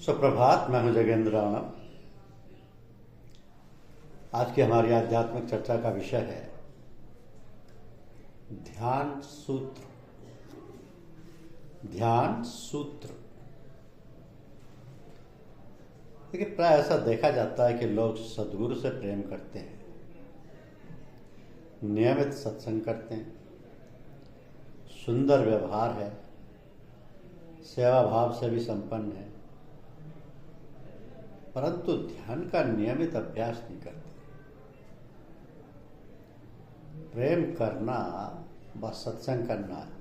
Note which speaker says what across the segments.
Speaker 1: सुप्रभात। मैं हूं जगेंद्र राणा। आज की हमारी आध्यात्मिक चर्चा का विषय है ध्यान सूत्र। ध्यान सूत्र। देखिए, प्राय ऐसा देखा जाता है कि लोग सद्गुरु से प्रेम करते हैं, नियमित सत्संग करते हैं, सुंदर व्यवहार है, सेवा भाव से भी संपन्न है, परंतु ध्यान का नियमित अभ्यास नहीं करते। प्रेम करना बस सत्संग करना है।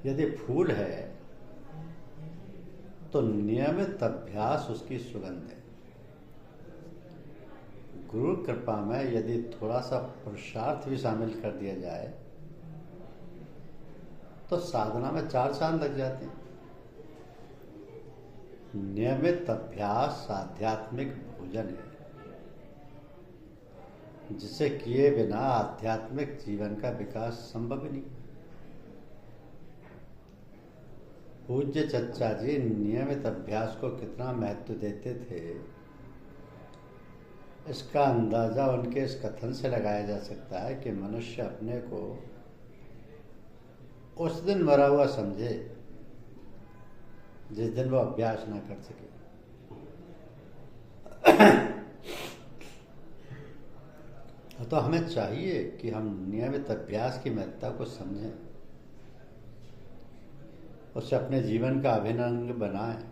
Speaker 1: यदि फूल है तो नियमित अभ्यास उसकी सुगंध है। गुरु कृपा में यदि थोड़ा सा पुरुषार्थ भी शामिल कर दिया जाए तो साधना में 4 चांद लग जाते हैं। नियमित अभ्यास आध्यात्मिक भोजन है, जिसे किए बिना आध्यात्मिक जीवन का विकास संभव ही नहीं। पूज्य चचा जी नियमित अभ्यास को कितना महत्व देते थे, इसका अंदाजा उनके इस कथन से लगाया जा सकता है कि मनुष्य अपने को उस दिन मरा हुआ समझे जिस दिन वो अभ्यास ना कर सके। तो हमें चाहिए कि हम नियमित अभ्यास की महत्ता को समझें, उसे अपने जीवन का अभिन्न अंग बनाएं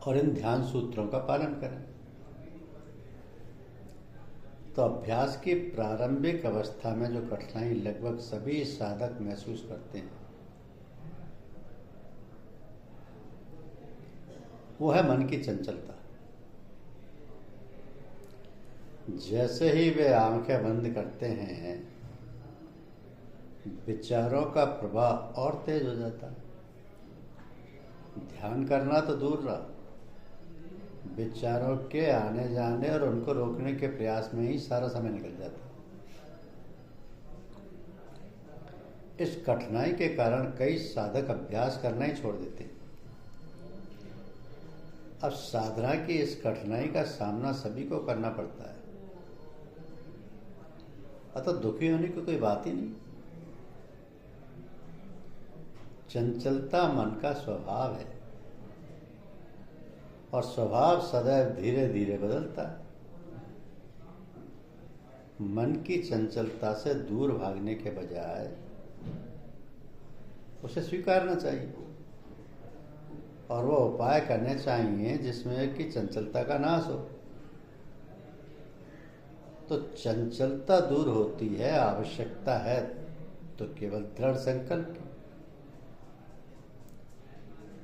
Speaker 1: और इन ध्यान सूत्रों का पालन करें। तो अभ्यास की प्रारंभिक अवस्था में जो कठिनाई लगभग सभी साधक महसूस करते हैं, वो है मन की चंचलता। जैसे ही वे आंखें बंद करते हैं, विचारों का प्रवाह और तेज हो जाता है। ध्यान करना तो दूर रहा, विचारों के आने जाने और उनको रोकने के प्रयास में ही सारा समय निकल जाता है। इस कठिनाई के कारण कई साधक अभ्यास करना ही छोड़ देते हैं। अब साधना की इस कठिनाई का सामना सभी को करना पड़ता है, अतः दुखी होने की कोई बात ही नहीं। चंचलता मन का स्वभाव है और स्वभाव सदैव धीरे धीरे बदलता है। मन की चंचलता से दूर भागने के बजाय उसे स्वीकारना चाहिए और वो उपाय करने चाहिए जिसमें कि चंचलता का नाश हो। तो चंचलता दूर होती है, आवश्यकता है तो केवल दृढ़ संकल्प की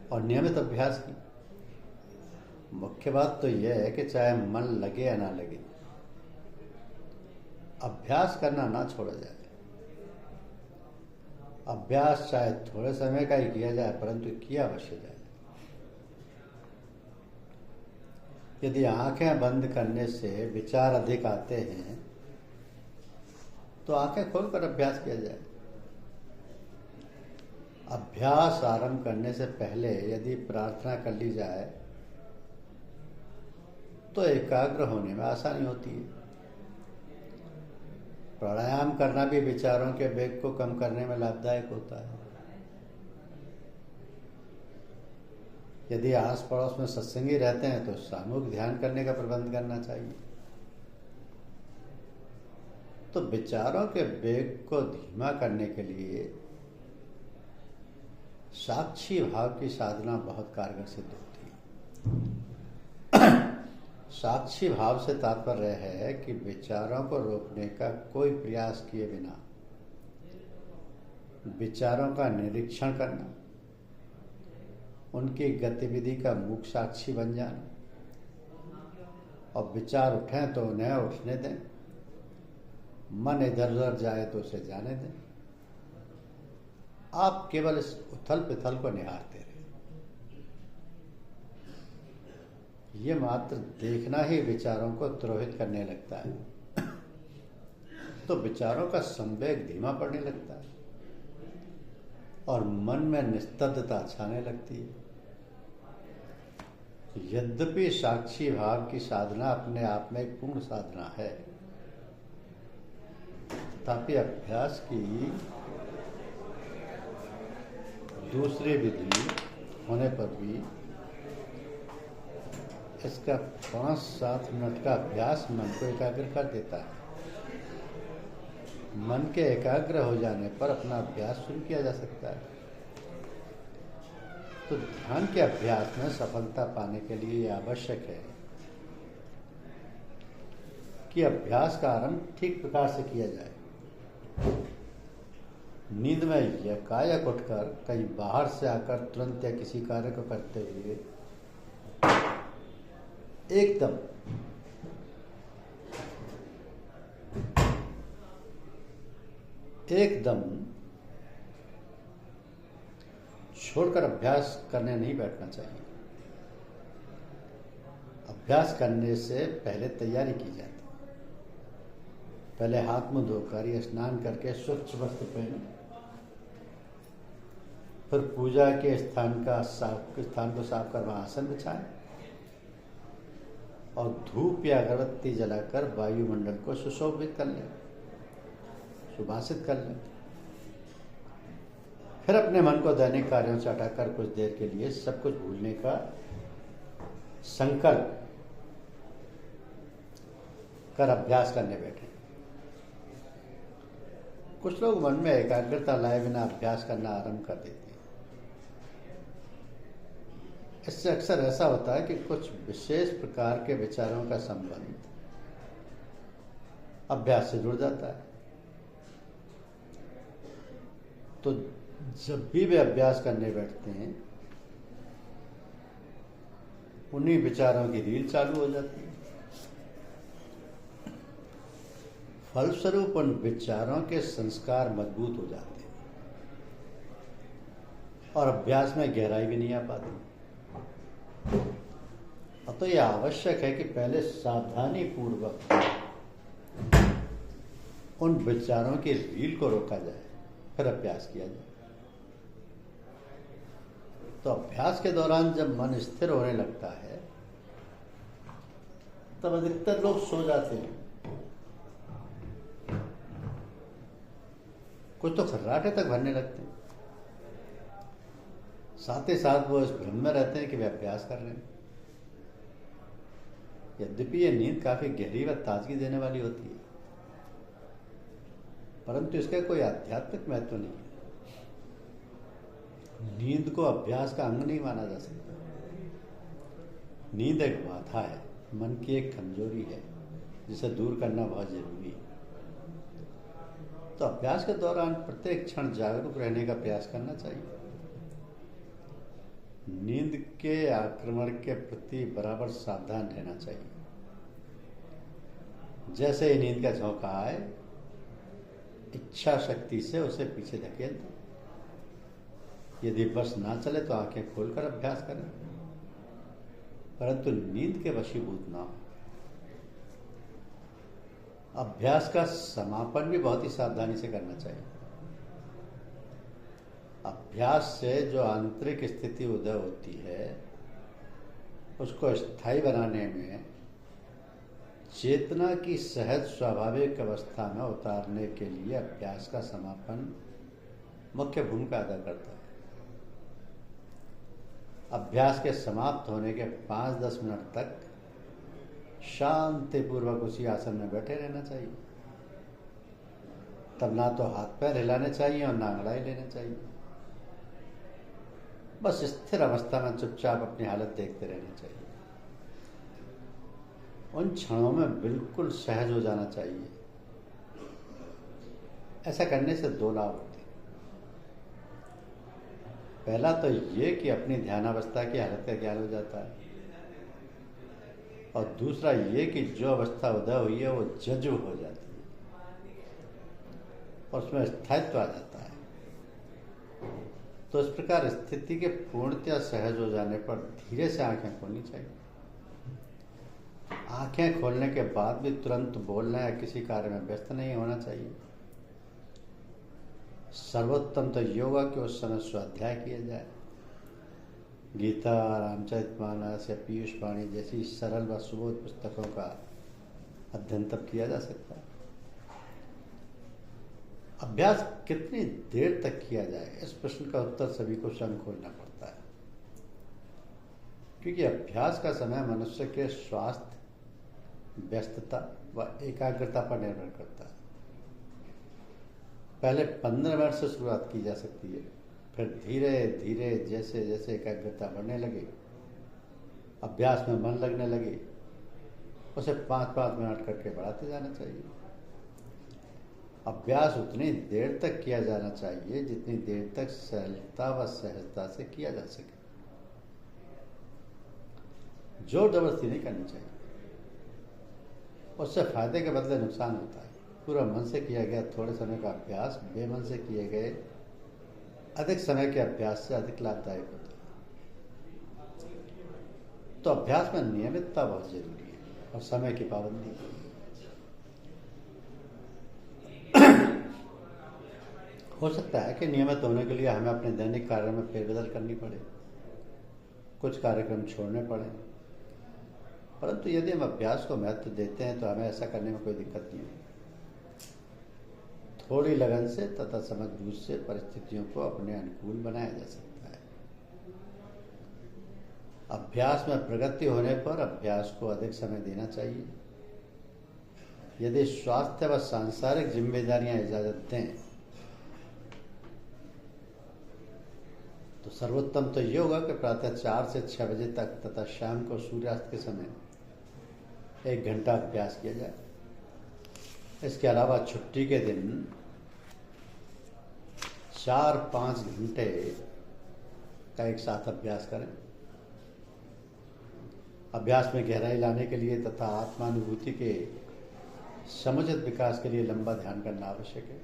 Speaker 1: और नियमित अभ्यास की। मुख्य बात तो यह है कि चाहे मन लगे या ना लगे, अभ्यास करना ना छोड़ा जाए। अभ्यास चाहे थोड़े समय का ही किया जाए, परंतु किया अवश्य जाए। यदि आंखें बंद करने से विचार अधिक आते हैं तो आंखें खोलकर अभ्यास किया जाए। अभ्यास आरंभ करने से पहले यदि प्रार्थना कर ली जाए तो एकाग्र होने में आसानी होती है। प्राणायाम करना भी विचारों के वेग को कम करने में लाभदायक होता है। यदि आस पड़ोस में सत्संगी रहते हैं तो सामूहिक ध्यान करने का प्रबंध करना चाहिए। तो विचारों के वेग को धीमा करने के लिए साक्षी भाव की साधना बहुत कारगर सिद्ध होती है। साक्षी भाव से तात्पर्य है कि विचारों को रोकने का कोई प्रयास किए बिना विचारों का निरीक्षण करना, उनकी गतिविधि का मूक साक्षी बन जाना और विचार उठें तो उन्हें उठने दें, मन इधर उधर जाए तो उसे जाने दें। आप केवल इस उथल पुथल को निहारते रहे। ये मात्र देखना ही विचारों को द्रोहित करने लगता है, तो विचारों का संवेग धीमा पड़ने लगता है। और मन में निस्तब्धता छाने लगती है। यद्यपि साक्षी भाव की साधना अपने आप में एक पूर्ण साधना है, तथापि अभ्यास की दूसरी विधि होने पर भी इसका 5-7 मिनट का अभ्यास मन को एकाग्र कर देता है। मन के एकाग्र हो जाने पर अपना अभ्यास शुरू किया जा सकता है। तो ध्यान के अभ्यास में सफलता पाने के लिए यह आवश्यक है कि अभ्यास का आरंभ ठीक प्रकार से किया जाए। नींद में एकाएक उठकर कहीं बाहर से आकर तुरंत या किसी कार्य को करते हुए एकदम छोड़कर अभ्यास करने नहीं बैठना चाहिए। अभ्यास करने से पहले तैयारी की जाती है। पहले हाथ मुंह धोकर या स्नान करके स्वच्छ वस्त्र पहने, फिर पूजा के स्थान को साफ कर वहां आसन बिछाएं और धूप या अगरबत्ती जलाकर वायुमंडल को सुशोभित कर लें, सुभाषित कर लें। फिर अपने मन को दैनिक कार्यों से हटाकर कुछ देर के लिए सब कुछ भूलने का संकल्प कर अभ्यास करने बैठे। कुछ लोग मन में एकाग्रता लाए बिना अभ्यास करना आरंभ कर देते हैं। इससे अक्सर ऐसा होता है कि कुछ विशेष प्रकार के विचारों का संबंध अभ्यास से जुड़ जाता है। तो जब भी वे अभ्यास करने बैठते हैं, उन्हीं विचारों की रील चालू हो जाती है। फलस्वरूप उन विचारों के संस्कार मजबूत हो जाते हैं और अभ्यास में गहराई भी नहीं आ पाती। तो यह आवश्यक है कि पहले सावधानी पूर्वक उन विचारों की रील को रोका जाए, फिर अभ्यास किया जाए। तो अभ्यास के दौरान जब मन स्थिर होने लगता है, तब अधिकतर लोग सो जाते हैं। कुछ तो खर्राटे तक भरने लगते हैं। साथ ही साथ वो इस भ्रम में रहते हैं कि वे अभ्यास कर रहे हैं। यद्यपि ये नींद काफी गहरी व ताजगी देने वाली होती है, परंतु इसका कोई आध्यात्मिक महत्व नहीं है। नींद को अभ्यास का अंग नहीं माना जा सकता। नींद एक बाधा है, मन की एक कमजोरी है, जिसे दूर करना बहुत जरूरी है। तो अभ्यास के दौरान प्रत्येक क्षण जागरूक रहने का प्रयास करना चाहिए। नींद के आक्रमण के प्रति बराबर सावधान रहना चाहिए। जैसे ही नींद का झोंका आए, इच्छा शक्ति से उसे पीछे धकेल दो। यदि बस ना चले तो आंखें खोलकर अभ्यास करें, परंतु नींद के वशीभूत ना हो। अभ्यास का समापन भी बहुत ही सावधानी से करना चाहिए। अभ्यास से जो आंतरिक स्थिति उदय होती है, उसको स्थायी बनाने में चेतना की सहज स्वाभाविक अवस्था में उतारने के लिए अभ्यास का समापन मुख्य भूमिका अदा करता है। अभ्यास के समाप्त होने के 5-10 मिनट तक शांतिपूर्वक उसी आसन में बैठे रहना चाहिए। तब ना तो हाथ पैर हिलाने चाहिए और ना अंगड़ाई लेने चाहिए। बस स्थिर अवस्था में चुपचाप अपनी हालत देखते रहना चाहिए। उन क्षणों में बिल्कुल सहज हो जाना चाहिए। ऐसा करने से 2 लाभ होते हैं। पहला तो ये कि अपनी ध्यानावस्था की हालत का ज्ञान हो जाता है, और दूसरा ये कि जो अवस्था उदय हुई है वो जज्ब हो जाती है और उसमें स्थायित्व आ जाता है। तो इस प्रकार स्थिति के पूर्णतया सहज हो जाने पर धीरे से आंखें खोलनी चाहिए। आंखें खोलने के बाद भी तुरंत बोलना या किसी कार्य में व्यस्त नहीं होना चाहिए। सर्वोत्तम तो योगा के उस समय स्वाध्याय किया जाए। गीता, रामचरितमानस या पीयूष वाणी जैसी सरल व सुबोध पुस्तकों का अध्ययन तब किया जा सकता है। अभ्यास कितनी देर तक किया जाए, इस प्रश्न का उत्तर सभी को स्वयं खोजना पड़ता है, क्योंकि अभ्यास का समय मनुष्य के स्वास्थ्य, व्यस्तता व एकाग्रता पर निर्भर करता है। पहले 15 मिनट से शुरुआत की जा सकती है, फिर धीरे धीरे जैसे जैसे एकाग्रता बढ़ने लगे, अभ्यास में मन लगने लगे, उसे 5-5 मिनट करके बढ़ाते जाना चाहिए। अभ्यास उतनी देर तक किया जाना चाहिए जितनी देर तक सरलता व सहजता से किया जा सके। जोर जबरदस्ती नहीं करनी चाहिए, उससे फायदे के बदले नुकसान होता है। पूरा मन से किया गया थोड़े समय का अभ्यास बेमन से किए गए अधिक समय के अभ्यास से अधिक लाभदायक होता है। तो अभ्यास में नियमितता बहुत जरूरी है और समय की पाबंदी। हो सकता है कि नियमित होने के लिए हमें अपने दैनिक कार्यों में फेरबदल करनी पड़े, कुछ कार्यक्रम छोड़ने पड़े, परंतु यदि हम अभ्यास को महत्व देते हैं तो हमें ऐसा करने में कोई दिक्कत नहीं है। थोड़ी लगन से तथा समझबूझ से परिस्थितियों को अपने अनुकूल बनाया जा सकता है। अभ्यास में प्रगति होने पर अभ्यास को अधिक समय देना चाहिए। यदि स्वास्थ्य व सांसारिक जिम्मेदारियां इजाजत दें तो सर्वोत्तम तो योगा के प्रातः 4 से 6 बजे तक तथा शाम को सूर्यास्त के समय 1 घंटा अभ्यास किया जाए। इसके अलावा छुट्टी के दिन 4-5 घंटे का एक साथ अभ्यास करें। अभ्यास में गहराई लाने के लिए तथा आत्मानुभूति के समुचित विकास के लिए लंबा ध्यान करना आवश्यक है।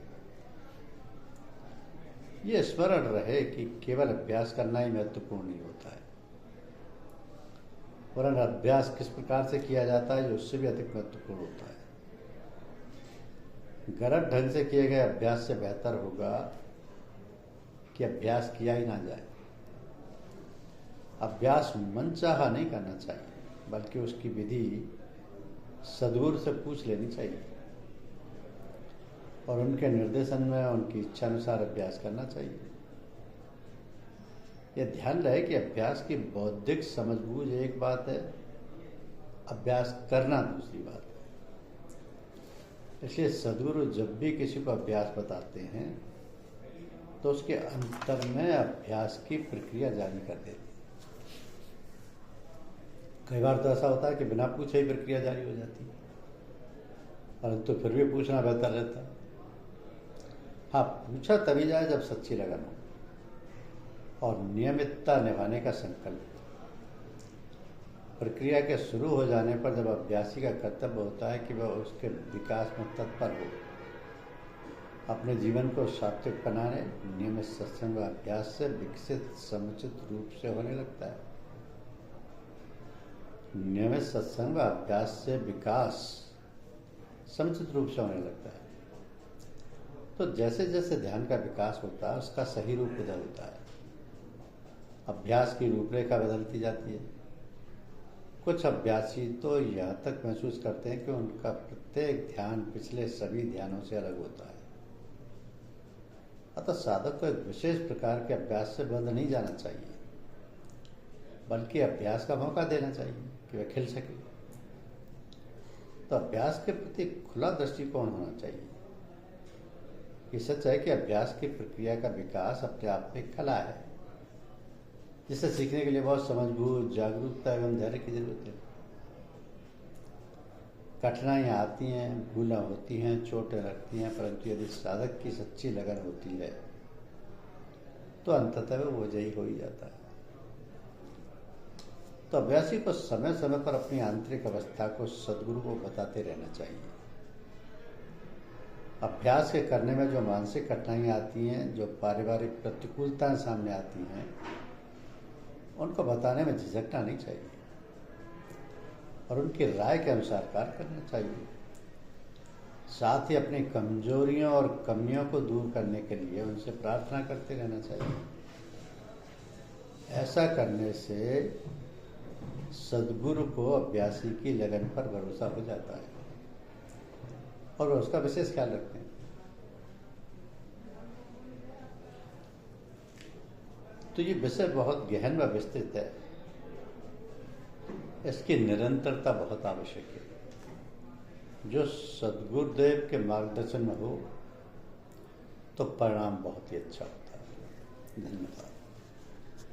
Speaker 1: ये स्मरण रहे कि केवल अभ्यास करना ही महत्वपूर्ण नहीं होता है, वरन अभ्यास किस प्रकार से किया जाता है जो उससे भी अधिक महत्वपूर्ण होता है। गलत ढंग से किए गए अभ्यास से बेहतर होगा कि अभ्यास किया ही ना जाए। अभ्यास मनचाहा नहीं करना चाहिए, बल्कि उसकी विधि सद्गुरु से पूछ लेनी चाहिए और उनके निर्देशन में उनकी इच्छा अनुसार अभ्यास करना चाहिए। यह ध्यान रहे कि अभ्यास की बौद्धिक समझबूझ एक बात है, अभ्यास करना दूसरी बात है। इसलिए सद्गुरु जब भी किसी को अभ्यास बताते हैं तो उसके अंतर में अभ्यास की प्रक्रिया जारी कर देते हैं। कई बार तो ऐसा होता है कि बिना पूछे ही प्रक्रिया जारी हो जाती है, परंतु फिर भी पूछना बेहतर रहता है। हाँ, पूछा तभी जाए जब सच्ची लगन हो और नियमितता निभाने का संकल्प। प्रक्रिया के शुरू हो जाने पर जब अभ्यासी का कर्तव्य होता है कि वह उसके विकास में तत्पर हो, अपने जीवन को सात्विक बनाने नियमित सत्संग व अभ्यास से विकसित समुचित रूप से होने लगता है। नियमित सत्संग व अभ्यास से विकास समुचित रूप से होने लगता है। तो जैसे जैसे ध्यान का विकास होता है उसका सही रूप बदलता है। अभ्यास की रूपरेखा बदलती जाती है। कुछ अभ्यासी तो यह तक महसूस करते हैं कि उनका प्रत्येक ध्यान पिछले सभी ध्यानों से अलग होता है। अतः साधक को एक विशेष प्रकार के अभ्यास से बंध नहीं जाना चाहिए, बल्कि अभ्यास का मौका देना चाहिए कि वह खिल सके। तो अभ्यास के प्रति खुला दृष्टिकोण होना चाहिए। ये सच है कि अभ्यास की प्रक्रिया का विकास अपने आप में कला है, जिसे सीखने के लिए बहुत समझबूझ, जागरूकता एवं धैर्य की जरूरत है। कठिनाइयाँ आती हैं, भूलें होती हैं, चोटें लगती हैं, परंतु यदि साधक की सच्ची लगन होती है तो अंततः वो विजयी हो ही जाता है। तो अभ्यासी को समय समय पर अपनी आंतरिक अवस्था को सद्गुरु को बताते रहना चाहिए। अभ्यास के करने में जो मानसिक कठिनाइयाँ आती हैं, जो पारिवारिक प्रतिकूलताएं सामने आती हैं, उनको बताने में झिझकना नहीं चाहिए और उनकी राय के अनुसार कार्य करना चाहिए। साथ ही अपनी कमजोरियों और कमियों को दूर करने के लिए उनसे प्रार्थना करते रहना चाहिए। ऐसा करने से सद्गुरु को अभ्यासी की लगन पर भरोसा हो जाता है और उसका विशेष ख्याल रखते हैं। तो ये विषय बहुत गहन व विस्तृत है, इसकी निरंतरता बहुत आवश्यक है। जो सद्गुरुदेव के मार्गदर्शन में हो तो परिणाम बहुत ही अच्छा होता है। धन्यवाद।